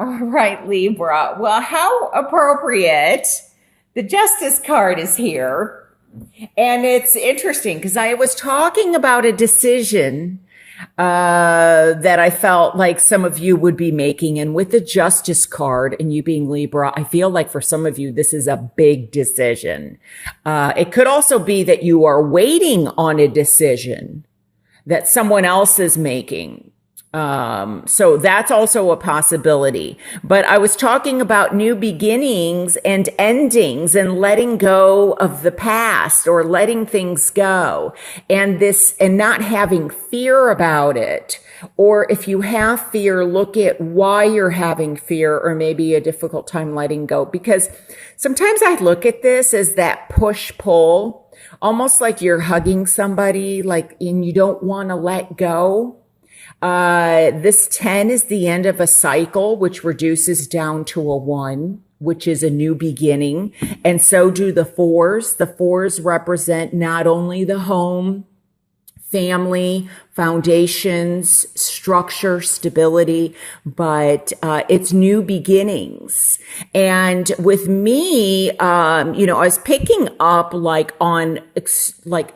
All right, Libra. Well, how appropriate. The Justice card is here. And it's interesting because I was talking about a decision that I felt like some of you would be making. And with the Justice card and you being Libra, I feel like for some of you, this is a big decision. It could also be that you are waiting on a decision that someone else is making. So that's also a possibility. But I was talking about new beginnings and endings and letting go of the past or letting things go and not having fear about it. Or if you have fear, look at why you're having fear or maybe a difficult time letting go. Because sometimes I look at this as that push pull, almost like you're hugging somebody, like, and you don't want to let go. This 10 is the end of a cycle, which reduces down to a 1, which is a new beginning. And so do the 4s. The 4s represent not only the home, family, foundations, structure, stability, but it's new beginnings. And with me, I was picking up like on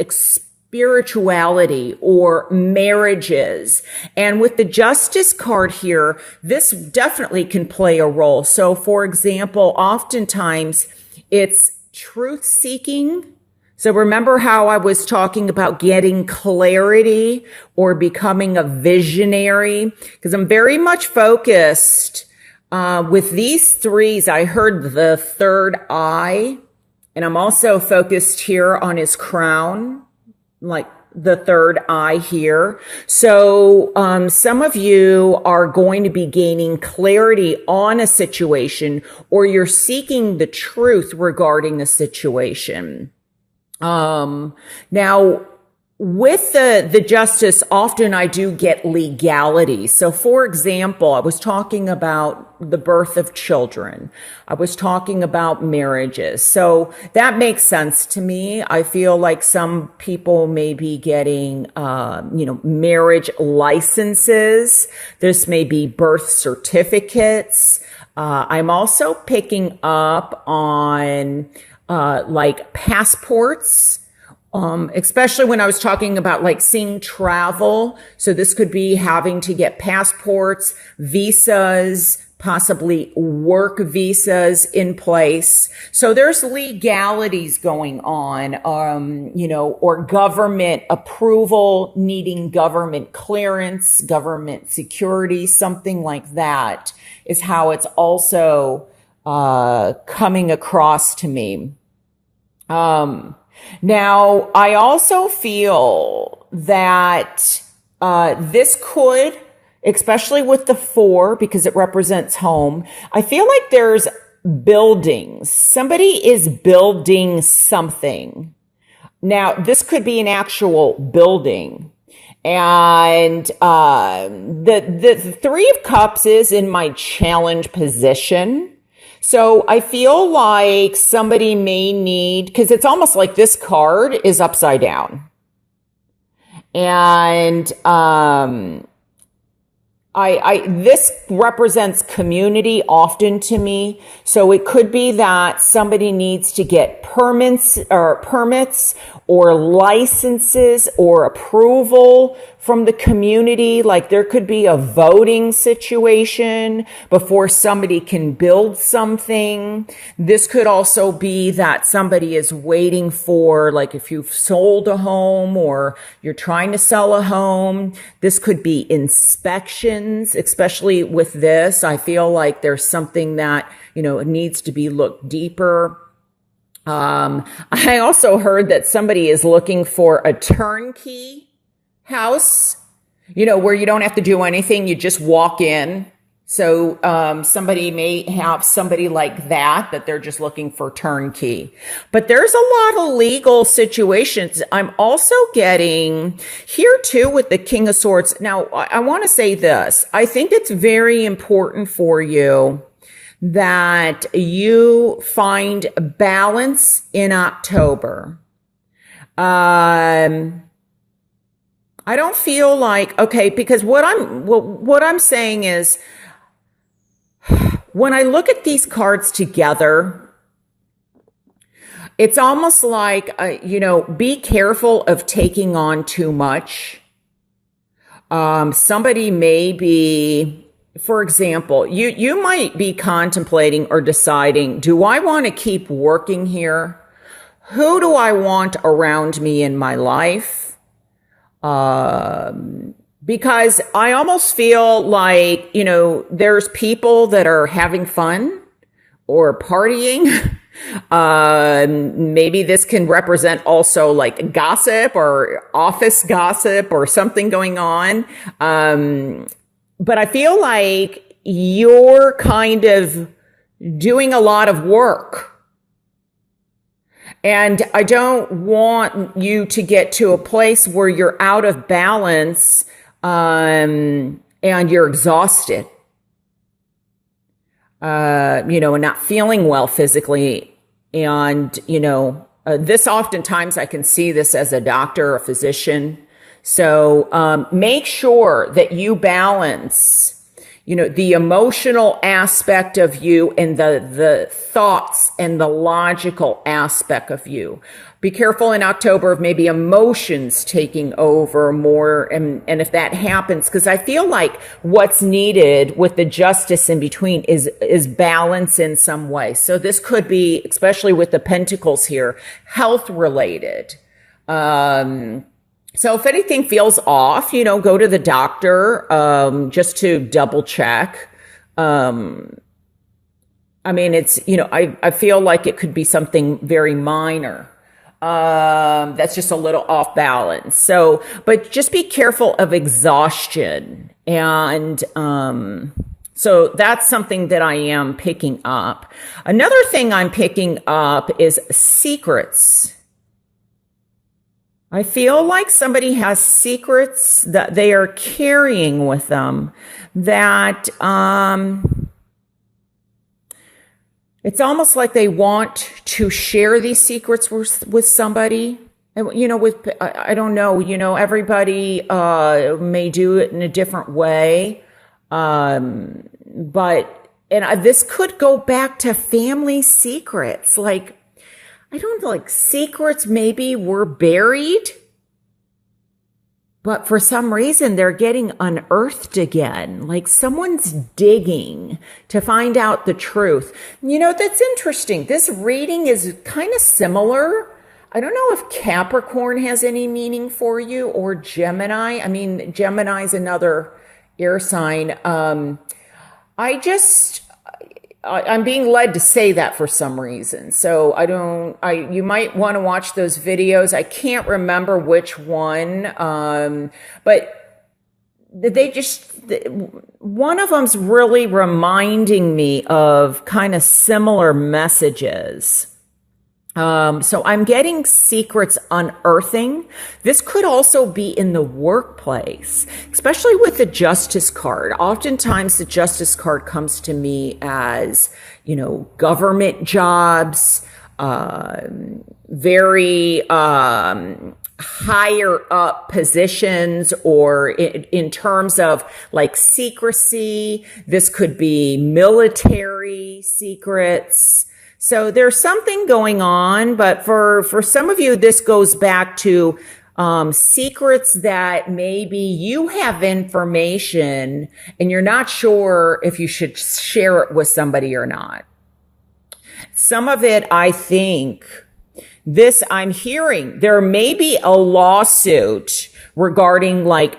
spirituality or marriages. And with the Justice card here, this definitely can play a role. So for example, oftentimes it's truth seeking. So remember how I was talking about getting clarity or becoming a visionary? Because I'm very much focused with these 3s. I heard the third eye, and I'm also focused here on his crown, like the third eye here. So some of you are going to be gaining clarity on a situation, or you're seeking the truth regarding a situation. Now with the Justice, often I do get legality. So for example, I was talking about the birth of children. I was talking about marriages. So that makes sense to me. I feel like some people may be getting, marriage licenses. This may be birth certificates. I'm also picking up on, like passports. Especially when I was talking about like seeing travel. So this could be having to get passports, visas, possibly work visas in place. So there's legalities going on, or government approval, needing government clearance, government security, something like that is how it's also, coming across to me. Now, I also feel that this could, especially with the 4, because it represents home, I feel like there's buildings. Somebody is building something. Now, this could be an actual building. And the 3 of Cups is in my challenge position. So I feel like somebody may need, because it's almost like this card is upside down. And this represents community often to me. So it could be that somebody needs to get permits or licenses or approval from the community. Like there could be a voting situation before somebody can build something. This could also be that somebody is waiting for, like if you've sold a home or you're trying to sell a home, this could be inspections, especially with this. I feel like there's something that, needs to be looked deeper. I also heard that somebody is looking for a turnkey house, where you don't have to do anything. You just walk in. So, somebody may have somebody like that they're just looking for turnkey, but there's a lot of legal situations. I'm also getting here too with the King of Swords. Now, I want to say this. I think it's very important for you that you find balance in October. I don't feel like, okay, because what I'm saying is when I look at these cards together, it's almost like, be careful of taking on too much. Somebody may be, for example, you might be contemplating or deciding, do I want to keep working here? Who do I want around me in my life? Because I almost feel like, there's people that are having fun or partying. Maybe this can represent also like gossip or office gossip or something going on. But I feel like you're kind of doing a lot of work. And I don't want you to get to a place where you're out of balance, and you're exhausted, and not feeling well physically. And, this oftentimes I can see this as a doctor or a physician. So, make sure that you balance, the emotional aspect of you and the thoughts and the logical aspect of you. Be careful in October of maybe emotions taking over more. And if that happens, because I feel like what's needed with the justice in between is balance in some way. So this could be, especially with the pentacles here, health related. So if anything feels off, go to the doctor, just to double check. It's, I feel like it could be something very minor. That's just a little off balance. So, but just be careful of exhaustion. And, so that's something that I am picking up. Another thing I'm picking up is secrets. I feel like somebody has secrets that they are carrying with them that, it's almost like they want to share these secrets with somebody. And, I don't know, everybody, may do it in a different way. This could go back to family secrets. Like, I don't know, like secrets maybe were buried, but for some reason they're getting unearthed again. Like someone's digging to find out the truth. That's interesting. This reading is kind of similar. I don't know if Capricorn has any meaning for you or Gemini. Gemini is another air sign. I'm being led to say that for some reason. So you might want to watch those videos. I can't remember which one. But one of them's really reminding me of kind of similar messages. So I'm getting secrets unearthing. This could also be in the workplace, especially with the Justice card. Oftentimes the Justice card comes to me as, government jobs, very, higher up positions, or in terms of like secrecy. This could be military secrets. So there's something going on, but for some of you, this goes back to secrets that maybe you have information and you're not sure if you should share it with somebody or not. Some of it, I think, I'm hearing there may be a lawsuit regarding like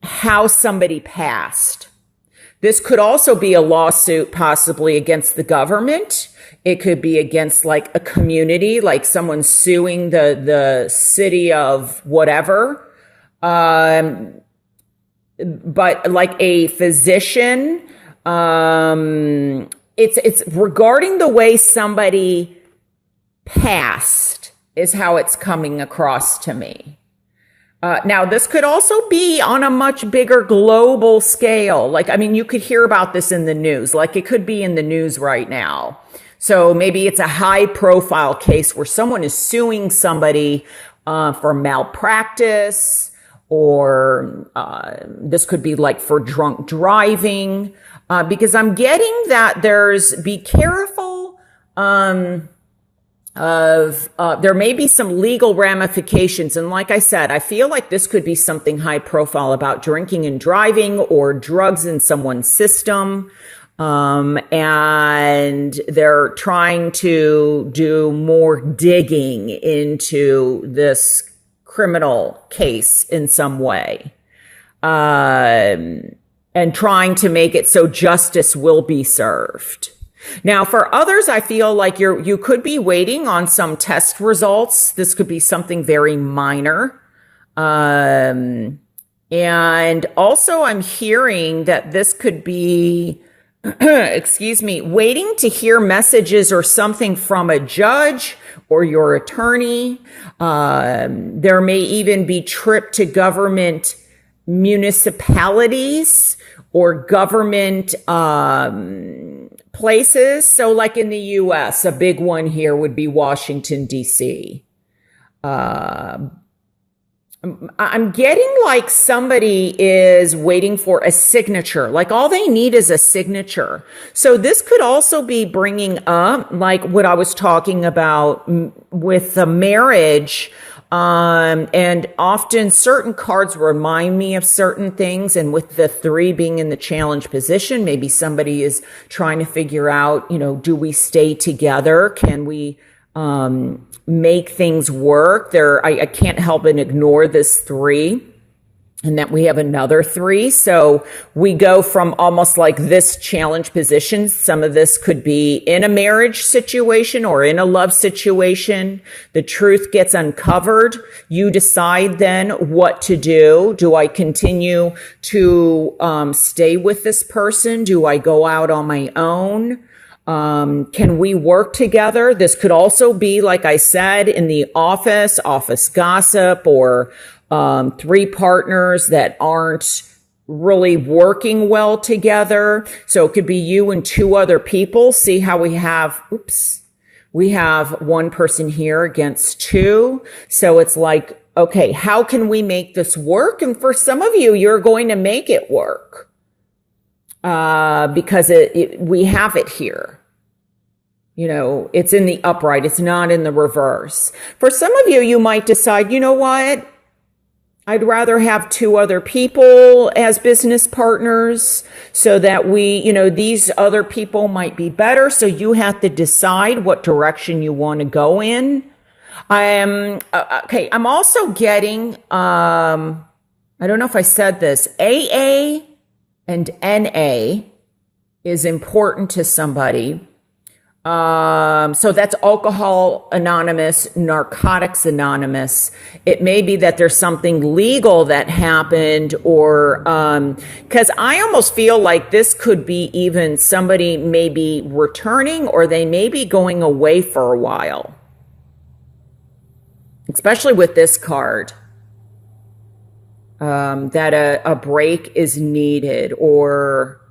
how somebody passed. This could also be a lawsuit possibly against the government. It could be against like a community, like someone suing the city of whatever. But like a physician, it's regarding the way somebody passed is how it's coming across to me. Now, this could also be on a much bigger global scale. Like, you could hear about this in the news. Like, it could be in the news right now. So maybe it's a high profile case where someone is suing somebody for malpractice, or this could be like for drunk driving. because I'm getting that be careful, there may be some legal ramifications. And like I said, I feel like this could be something high profile about drinking and driving or drugs in someone's system. And they're trying to do more digging into this criminal case in some way. And trying to make it so justice will be served. Now, for others, I feel like you could be waiting on some test results. This could be something very minor. And also I'm hearing that this could be, excuse me, waiting to hear messages or something from a judge or your attorney. There may even be trip to government municipalities or government places. So like in the US, a big one here would be Washington, D.C. I'm getting like somebody is waiting for a signature. Like all they need is a signature. So this could also be bringing up like what I was talking about with the marriage. And often certain cards remind me of certain things. And with the 3 being in the challenge position, maybe somebody is trying to figure out, do we stay together? Can we, make things work? I can't help and ignore this 3 and that we have another 3. So we go from almost like this challenge position. Some of this could be in a marriage situation or in a love situation. The truth gets uncovered. You decide then what to do. Do I continue to stay with this person? Do I go out on my own? Can we work together? This could also be, like I said, in the office gossip, or 3 partners that aren't really working well together. So it could be you and 2 other people. See how we have 1 person here against 2. So it's like, okay, how can we make this work? And for some of you, you're going to make it work. Because we have it here. It's in the upright. It's not in the reverse. For some of you, you might decide, you know what? I'd rather have 2 other people as business partners so that these other people might be better. So you have to decide what direction you want to go in. Okay. I'm also getting, I don't know if I said this, AA and NA is important to somebody. So that's Alcohol Anonymous, Narcotics Anonymous. It may be that there's something legal that happened, or, cause I almost feel like this could be even somebody maybe returning, or they may be going away for a while. Especially with this card. That a break is needed, or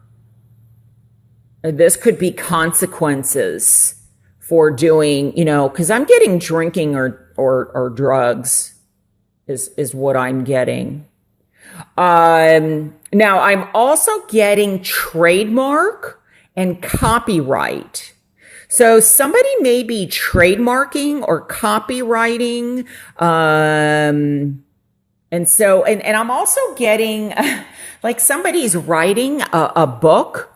this could be consequences for doing, because I'm getting drinking or drugs is what I'm getting. Now I'm also getting trademark and copyright. So somebody may be trademarking or copywriting, and so, and I'm also getting like somebody's writing a book.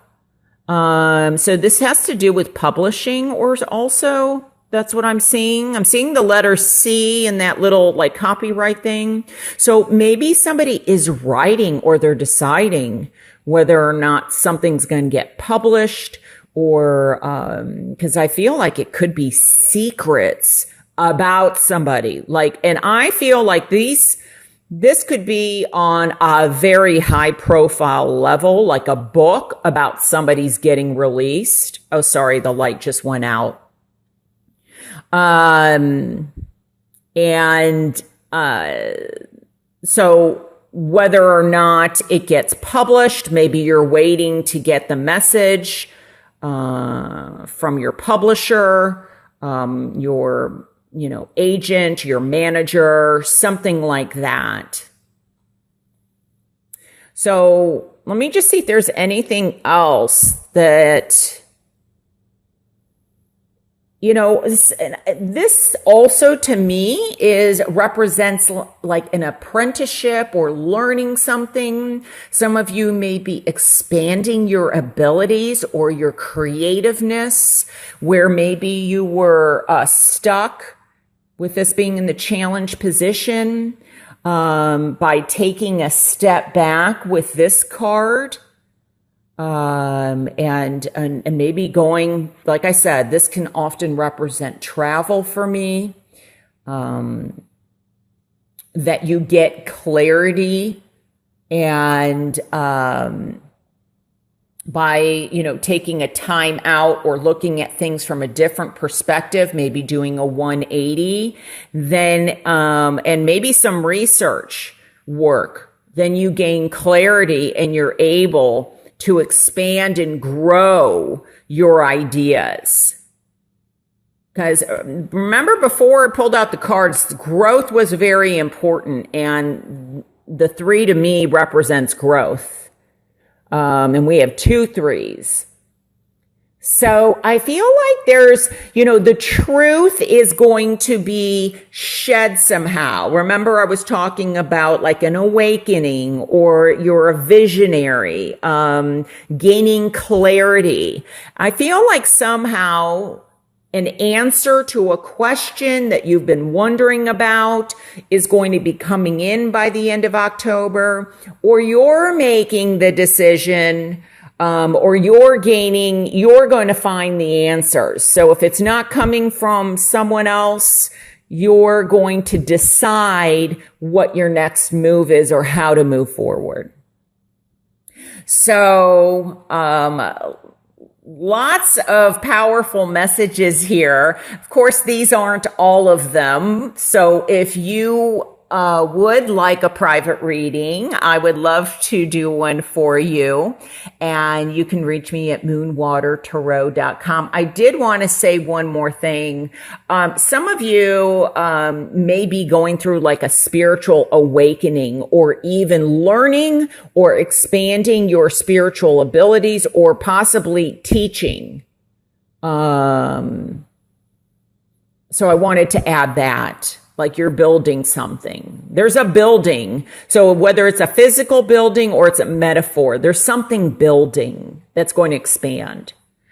So this has to do with publishing, or also that's what I'm seeing. I'm seeing the letter C in that little like copyright thing. So maybe somebody is writing, or they're deciding whether or not something's going to get published, or, cause I feel like it could be secrets about somebody. And I feel like this could be on a very high profile level, like a book about somebody's getting released. Oh, sorry, the light just went out. So whether or not it gets published, maybe you're waiting to get the message, from your publisher, your agent, your manager, something like that. So let me just see if there's anything else that, this also to me represents like an apprenticeship or learning something. Some of you may be expanding your abilities or your creativeness, where maybe you were stuck with this being in the challenge position, by taking a step back with this card. And maybe going, like I said, this can often represent travel for me, that you get clarity and, by, taking a time out or looking at things from a different perspective, maybe doing a 180, then, and maybe some research work, then you gain clarity and you're able to expand and grow your ideas. Because remember, before I pulled out the cards, growth was very important, and the 3 to me represents growth. And we have 2 3s. So I feel like there's, the truth is going to be shed somehow. Remember, I was talking about like an awakening, or you're a visionary, gaining clarity. I feel like somehow an answer to a question that you've been wondering about is going to be coming in by the end of October, or you're making the decision, or you're going to find the answers. So if it's not coming from someone else, you're going to decide what your next move is or how to move forward. So, lots of powerful messages here. Of course, these aren't all of them. So if you would like a private reading, I would love to do one for you. And you can reach me at moonwatertarot.com. I did want to say one more thing. Some of you may be going through like a spiritual awakening, or even learning or expanding your spiritual abilities, or possibly teaching. So I wanted to add that. Like you're building something. There's a building. So whether it's a physical building or it's a metaphor, there's something building that's going to expand.